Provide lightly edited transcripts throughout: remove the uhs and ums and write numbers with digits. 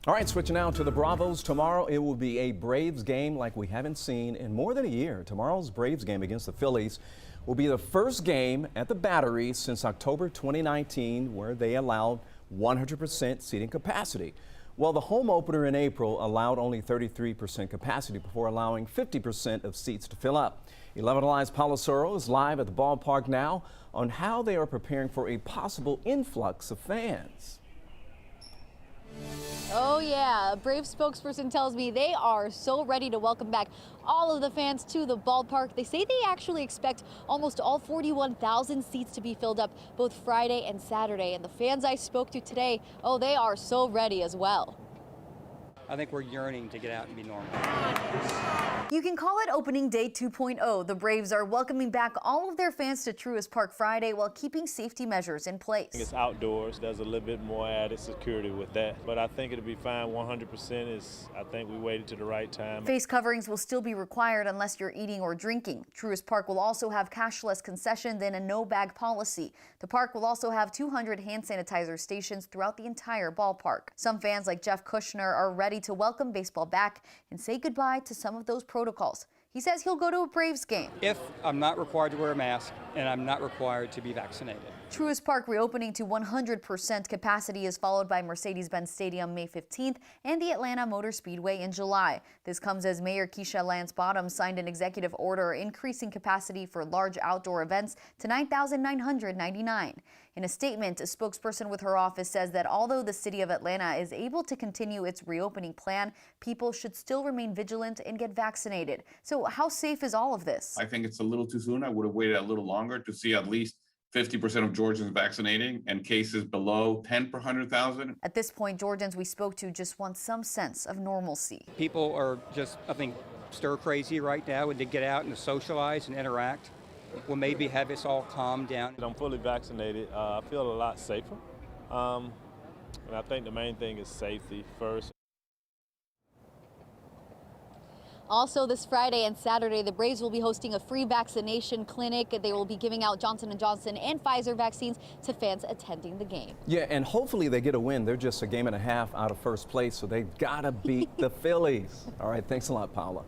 All right, switching now to the Bravos. Tomorrow it will be a Braves game like we haven't seen in more than a year. Tomorrow's Braves game against the Phillies will be the first game at the Battery since October 2019 where they allowed 100% seating capacity. Well, the home opener in April allowed only 33% capacity before allowing 50% of seats to fill up. 11 Alive's Paula Soro is live at the ballpark now on how they are preparing for a possible influx of fans. Oh yeah, a Braves spokesperson tells me they are so ready to welcome back all of the fans to the ballpark. They say they actually expect almost all 41,000 seats to be filled up both Friday and Saturday. And the fans I spoke to today, oh, they are so ready as well. I think we're yearning to get out and be normal. You can call it opening day 2.0. The Braves are welcoming back all of their fans to Truist Park Friday while keeping safety measures in place. It's outdoors. There's a little bit more added security with that. But I think it'll be fine. 100% I think we waited to the right time. Face coverings will still be required unless you're eating or drinking. Truist Park will also have cashless concessions and a no-bag policy. The park will also have 200 hand sanitizer stations throughout the entire ballpark. Some fans like Jeff Kushner are ready to welcome baseball back and say goodbye to some of those protocols. He says he'll go to a Braves game if I'm not required to wear a mask and I'm not required to be vaccinated. Truist Park reopening to 100% capacity is followed by Mercedes-Benz Stadium May 15th and the Atlanta Motor Speedway in July. This comes as Mayor Keisha Lance Bottoms signed an executive order increasing capacity for large outdoor events to 9,999. In a statement, a spokesperson with her office says that although the city of Atlanta is able to continue its reopening plan, people should still remain vigilant and get vaccinated. So how safe is all of this? I think it's a little too soon. I would have waited a little longer to see at least 50% of Georgians vaccinating and cases below 10 per 100,000. At this point, Georgians we spoke to just want some sense of normalcy. People are just, I think, stir crazy right now and to get out and to socialize and interact. We'll maybe have this all calmed down. I'm fully vaccinated. I feel a lot safer. And I think the main thing is safety first. Also, this Friday and Saturday, the Braves will be hosting a free vaccination clinic. They will be giving out Johnson & Johnson and Pfizer vaccines to fans attending the game. Yeah, and hopefully they get a win. They're just a game and a half out of first place, so they've got to beat the Phillies. All right, thanks a lot, Paula.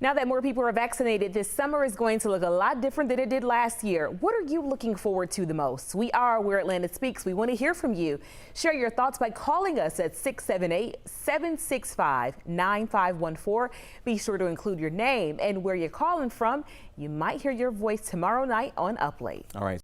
Now that more people are vaccinated, this summer is going to look a lot different than it did last year. What are you looking forward to the most? We are Where Atlanta Speaks. We want to hear from you. Share your thoughts by calling us at 678-765-9514. Be sure to include your name and where you're calling from. You might hear your voice tomorrow night on Up Late. All right.